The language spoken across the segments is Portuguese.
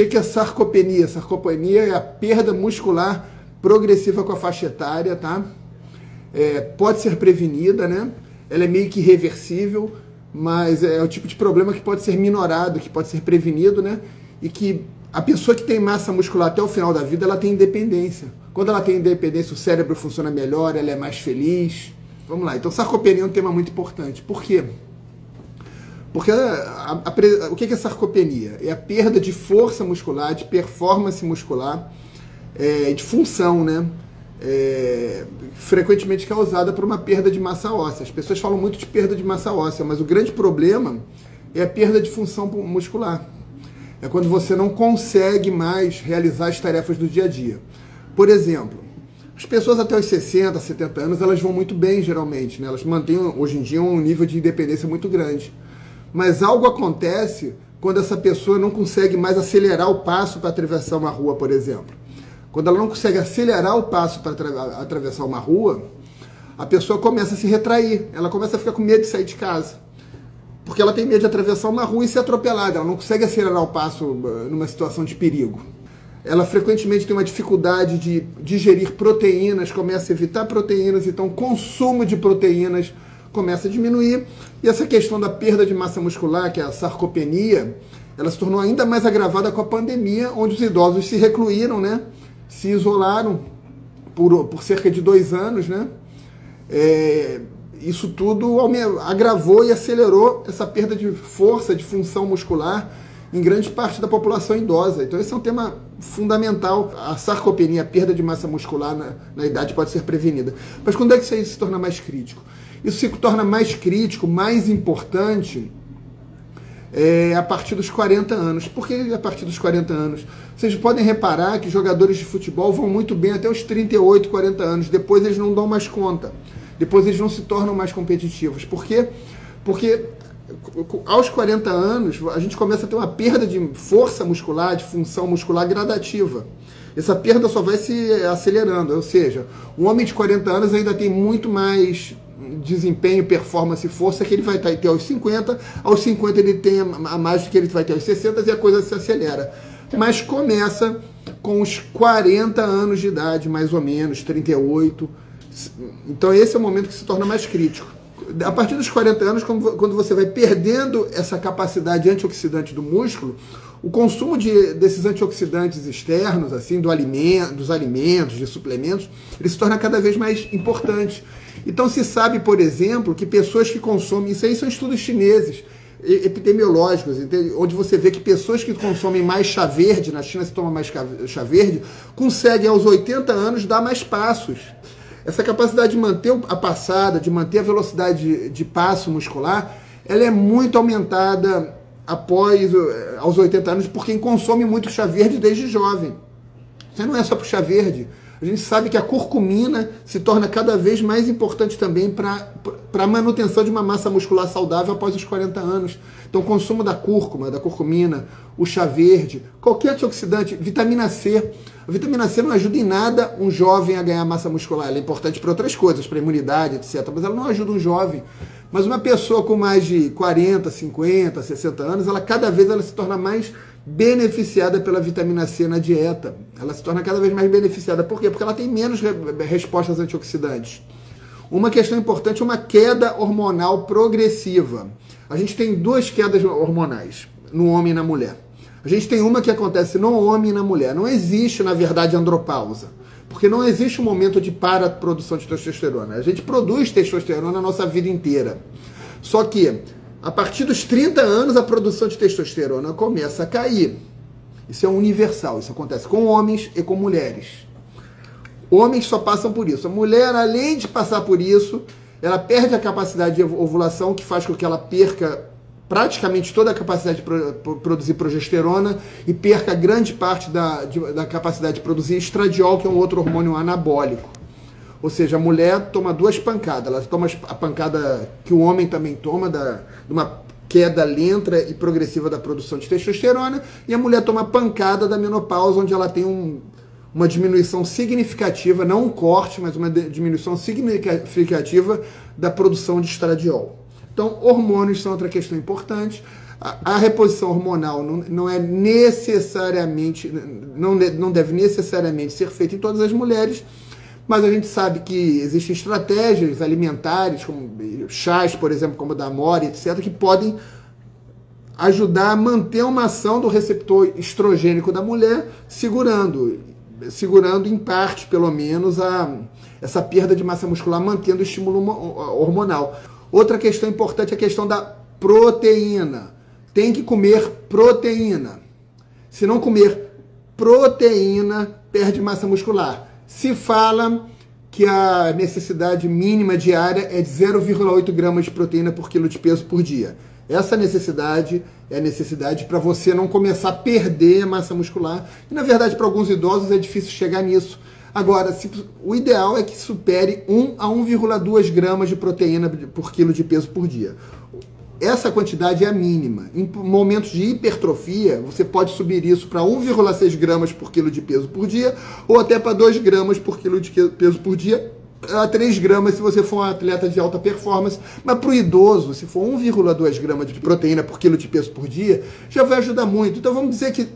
que é sarcopenia? Sarcopenia é a perda muscular progressiva com a faixa etária, tá? Pode ser prevenida, né? Ela é meio que irreversível, mas é o tipo de problema que pode ser minorado, que pode ser prevenido, né? E que a pessoa que tem massa muscular até o final da vida, ela tem independência. Quando ela tem independência, o cérebro funciona melhor, ela é mais feliz. Vamos lá, então sarcopenia é um tema muito importante. Por quê? Porque o que é sarcopenia? É a perda de força muscular, de performance muscular, de função, né? Frequentemente causada por uma perda de massa óssea. As pessoas falam muito de perda de massa óssea, mas o grande problema é a perda de função muscular. É quando você não consegue mais realizar as tarefas do dia a dia. Por exemplo, as pessoas até os 60, 70 anos, elas vão muito bem geralmente, né? Elas mantêm hoje em dia um nível de independência muito grande. Mas algo acontece quando essa pessoa não consegue mais acelerar o passo para atravessar uma rua, por exemplo. Quando ela não consegue acelerar o passo para atravessar uma rua, a pessoa começa a se retrair, ela começa a ficar com medo de sair de casa. Porque ela tem medo de atravessar uma rua e ser atropelada, ela não consegue acelerar o passo numa situação de perigo. Ela frequentemente tem uma dificuldade de digerir proteínas, começa a evitar proteínas, então o consumo de proteínas começa a diminuir. E essa questão da perda de massa muscular, que é a sarcopenia, ela se tornou ainda mais agravada com a pandemia, onde os idosos se recluíram, né? Se isolaram por cerca de 2 anos, né? Isso tudo agravou e acelerou essa perda de força, de função muscular em grande parte da população idosa. Então esse é um tema fundamental. A sarcopenia, a perda de massa muscular na idade pode ser prevenida. Mas quando é que isso aí se torna mais crítico? Isso se torna mais crítico, mais importante, a partir dos 40 anos. Por que a partir dos 40 anos? Vocês podem reparar que jogadores de futebol vão muito bem até os 38, 40 anos. Depois eles não dão mais conta. Depois eles não se tornam mais competitivos. Por quê? Porque aos 40 anos a gente começa a ter uma perda de força muscular, de função muscular gradativa. Essa perda só vai se acelerando. Ou seja, um homem de 40 anos ainda tem muito mais desempenho, performance e força que ele vai ter aos 50. Aos 50 ele tem a mais do que ele vai ter aos 60 e a coisa se acelera. Mas começa com os 40 anos de idade, mais ou menos, 38. Então esse é o momento que se torna mais crítico. A partir dos 40 anos, quando você vai perdendo essa capacidade antioxidante do músculo, o consumo desses antioxidantes externos, assim, dos alimentos, de suplementos, ele se torna cada vez mais importante. Então se sabe, por exemplo, que pessoas que consomem, isso aí são estudos chineses, epidemiológicos, onde você vê que pessoas que consomem mais chá verde, na China se toma mais chá verde, conseguem aos 80 anos dar mais passos. Essa capacidade de manter a passada, de manter a velocidade de passo muscular, ela é muito aumentada aos 80 anos por quem consome muito chá verde desde jovem. Isso não é só para o chá verde. A gente sabe que a curcumina se torna cada vez mais importante também para a manutenção de uma massa muscular saudável após os 40 anos. Então o consumo da cúrcuma, da curcumina, o chá verde, qualquer antioxidante, vitamina C. A vitamina C não ajuda em nada um jovem a ganhar massa muscular. Ela é importante para outras coisas, para imunidade, etc. Mas ela não ajuda um jovem. Mas uma pessoa com mais de 40, 50, 60 anos, cada vez ela se torna mais beneficiada pela vitamina C na dieta. Ela se torna cada vez mais beneficiada. Por quê? Porque ela tem menos respostas antioxidantes. Uma questão importante é uma queda hormonal progressiva. A gente tem 2 quedas hormonais, no homem e na mulher. A gente tem uma que acontece no homem e na mulher. Não existe, na verdade, andropausa. Porque não existe um momento de para a produção de testosterona. A gente produz testosterona a nossa vida inteira. Só que, a partir dos 30 anos, a produção de testosterona começa a cair. Isso é universal. Isso acontece com homens e com mulheres. Homens só passam por isso. A mulher, além de passar por isso, ela perde a capacidade de ovulação, que faz com que ela perca praticamente toda a capacidade de produzir progesterona e perca grande parte da capacidade de produzir estradiol, que é um outro hormônio anabólico. Ou seja, a mulher toma 2 pancadas. Ela toma a pancada que o homem também toma, de uma queda lenta e progressiva da produção de testosterona, e a mulher toma a pancada da menopausa, onde ela tem uma diminuição significativa, não um corte, mas uma diminuição significativa da produção de estradiol. Então, hormônios são outra questão importante. A reposição hormonal não é necessariamente, não deve necessariamente ser feita em todas as mulheres, mas a gente sabe que existem estratégias alimentares, como chás, por exemplo, como o da Amora, etc., que podem ajudar a manter uma ação do receptor estrogênico da mulher, segurando em parte, pelo menos, essa perda de massa muscular, mantendo o estímulo hormonal. Outra questão importante é a questão da proteína. Tem que comer proteína. Se não comer proteína, perde massa muscular. Se fala que a necessidade mínima diária é de 0,8 gramas de proteína por quilo de peso por dia. Essa necessidade é a necessidade para você não começar a perder massa muscular. E, na verdade, para alguns idosos é difícil chegar nisso. Agora, o ideal é que supere 1 a 1,2 gramas de proteína por quilo de peso por dia. Essa quantidade é a mínima. Em momentos de hipertrofia, você pode subir isso para 1,6 gramas por quilo de peso por dia, ou até para 2 gramas por quilo de peso por dia, a 3 gramas se você for um atleta de alta performance. Mas para o idoso, se for 1,2 gramas de proteína por quilo de peso por dia, já vai ajudar muito. Então vamos dizer que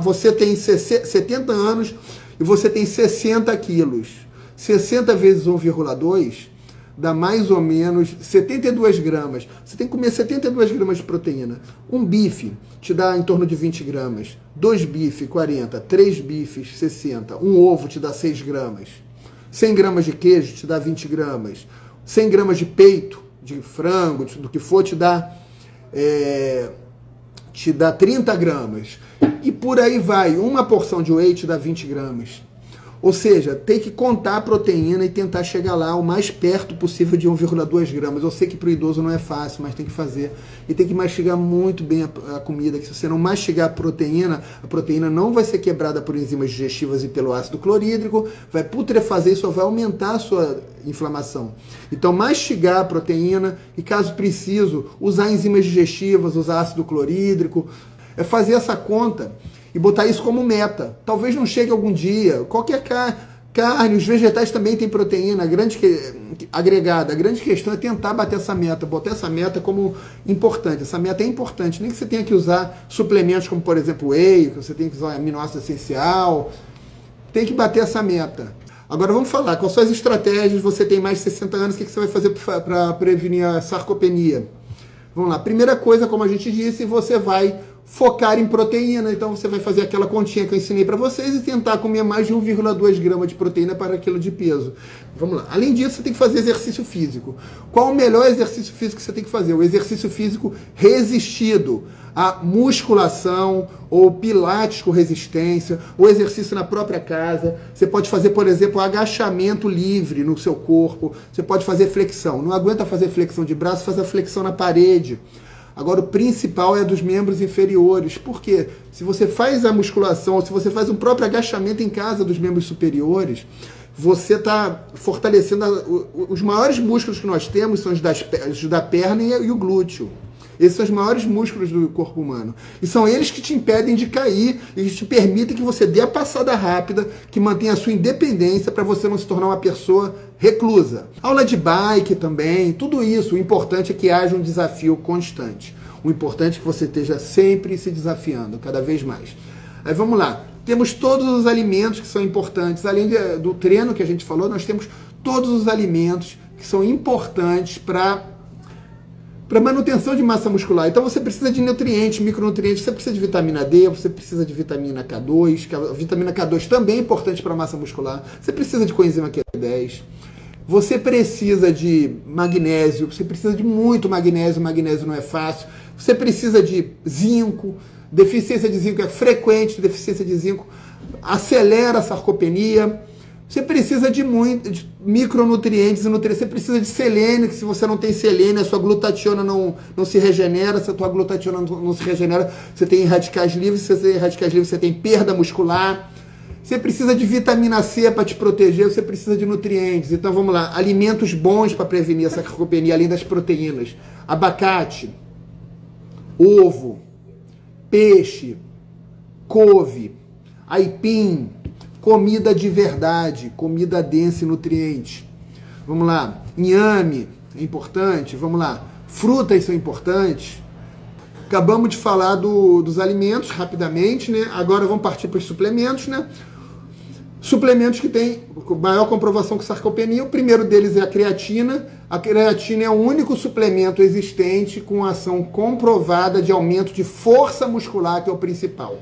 você tem 70 anos e você tem 60 quilos. 60 vezes 1,2 dá mais ou menos 72 gramas. Você tem que comer 72 gramas de proteína. Um bife te dá em torno de 20 gramas. 2 bifes, 40. 3 bifes, 60. Um ovo te dá 6 gramas. 100 gramas de queijo te dá 20 gramas. 100 gramas de peito, de frango, do que for, te dá 30 gramas. E por aí vai. Uma porção de whey te dá 20 gramas. Ou seja, tem que contar a proteína e tentar chegar lá o mais perto possível de 1,2 gramas. Eu sei que para o idoso não é fácil, mas tem que fazer. E tem que mastigar muito bem a comida, que se você não mastigar a proteína não vai ser quebrada por enzimas digestivas e pelo ácido clorídrico, vai putrefazer e só vai aumentar a sua inflamação. Então, mastigar a proteína e, caso preciso, usar enzimas digestivas, usar ácido clorídrico, é fazer essa conta e botar isso como meta. Talvez não chegue algum dia. Qualquer carne, os vegetais também têm proteína agregada. A grande questão é tentar bater essa meta, botar essa meta como importante. Essa meta é importante. Nem que você tenha que usar suplementos como, por exemplo, whey, que você tem que usar aminoácido essencial. Tem que bater essa meta. Agora vamos falar, quais são as estratégias? Você tem mais de 60 anos, o que você vai fazer para prevenir a sarcopenia? Vamos lá. Primeira coisa, como a gente disse, você vai focar em proteína. Então você vai fazer aquela continha que eu ensinei para vocês e tentar comer mais de 1,2 gramas de proteína para quilo de peso. Vamos lá. Além disso, você tem que fazer exercício físico. Qual o melhor exercício físico que você tem que fazer? O exercício físico resistido. A musculação, ou pilates com resistência, ou exercício na própria casa. Você pode fazer, por exemplo, agachamento livre no seu corpo. Você pode fazer flexão. Não aguenta fazer flexão de braço, faz a flexão na parede. Agora, o principal é dos membros inferiores. Por quê? Se você faz a musculação, ou se você faz um próprio agachamento em casa dos membros superiores, você está fortalecendo os maiores músculos que nós temos, são os da perna e o glúteo. Esses são os maiores músculos do corpo humano. E são eles que te impedem de cair e que te permitem que você dê a passada rápida, que mantenha a sua independência para você não se tornar uma pessoa reclusa. Aula de bike também, tudo isso. O importante é que haja um desafio constante. O importante é que você esteja sempre se desafiando, cada vez mais. Aí vamos lá. Temos todos os alimentos que são importantes. Além do treino que a gente falou, nós temos todos os alimentos que são importantes para manutenção de massa muscular. Então você precisa de nutrientes, micronutrientes, você precisa de vitamina D, você precisa de vitamina K2, que a vitamina K2 também é importante para a massa muscular, você precisa de coenzima Q10, você precisa de magnésio, você precisa de muito magnésio não é fácil, você precisa de zinco, deficiência de zinco é frequente, deficiência de zinco acelera a sarcopenia. Você precisa de micronutrientes e nutrientes. Você precisa de selênio, que se você não tem selênio, a sua glutationa não se regenera. Se a tua glutationa não se regenera, você tem radicais livres. Se você tem radicais livres, você tem perda muscular. Você precisa de vitamina C para te proteger. Você precisa de nutrientes. Então vamos lá. Alimentos bons para prevenir essa sarcopenia, além das proteínas. Abacate, ovo, peixe, couve, aipim, comida de verdade, comida densa em nutrientes. Vamos lá. Inhame é importante. Vamos lá. Frutas são importantes. Acabamos de falar dos alimentos rapidamente, né? Agora vamos partir para os suplementos, né? Suplementos que têm maior comprovação com sarcopenia. O primeiro deles é a creatina. A creatina é o único suplemento existente com ação comprovada de aumento de força muscular, que é o principal.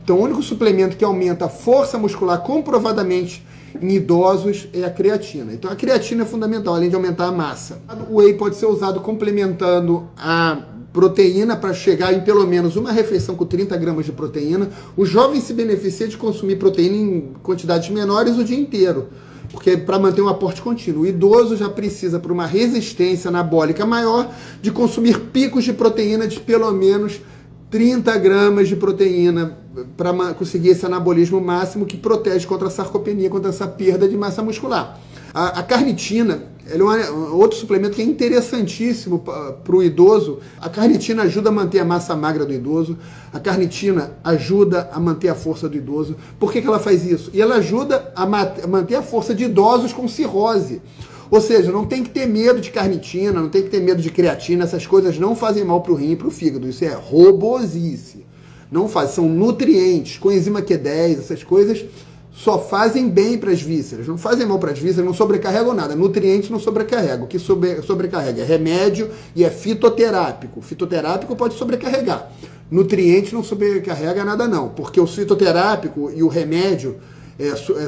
Então, o único suplemento que aumenta a força muscular comprovadamente em idosos é a creatina. Então, a creatina é fundamental, além de aumentar a massa. O whey pode ser usado complementando a proteína para chegar em pelo menos uma refeição com 30 gramas de proteína. O jovem se beneficia de consumir proteína em quantidades menores o dia inteiro, porque para manter um aporte contínuo. O idoso já precisa, por uma resistência anabólica maior, de consumir picos de proteína de pelo menos 30 gramas de proteína para conseguir esse anabolismo máximo que protege contra a sarcopenia, contra essa perda de massa muscular. A carnitina é outro suplemento que é interessantíssimo para o idoso. A carnitina ajuda a manter a massa magra do idoso. A carnitina ajuda a manter a força do idoso. Por que ela faz isso? E ela ajuda a manter a força de idosos com cirrose. Ou seja, não tem que ter medo de carnitina, não tem que ter medo de creatina. Essas coisas não fazem mal para o rim e para o fígado. Isso é robosice. Não faz, são nutrientes, coenzima Q10, essas coisas só fazem bem para as vísceras, não fazem mal para as vísceras, não sobrecarregam nada. Nutrientes não sobrecarregam. O que sobrecarrega é remédio e é fitoterápico. Fitoterápico pode sobrecarregar. Nutriente não sobrecarrega nada não, porque o fitoterápico e o remédio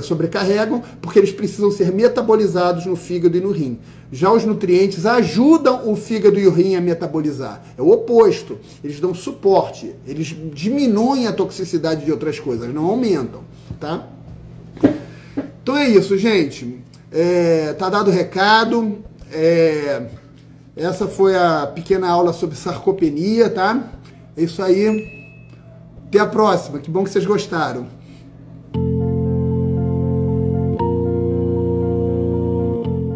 sobrecarregam, porque eles precisam ser metabolizados no fígado e no rim. Já os nutrientes ajudam o fígado e o rim a metabolizar. É o oposto. Eles dão suporte, eles diminuem a toxicidade de outras coisas, não aumentam, tá? Então é isso, gente. Tá dado o recado. Essa foi a pequena aula sobre sarcopenia, tá? É isso aí. Até a próxima. Que bom que vocês gostaram.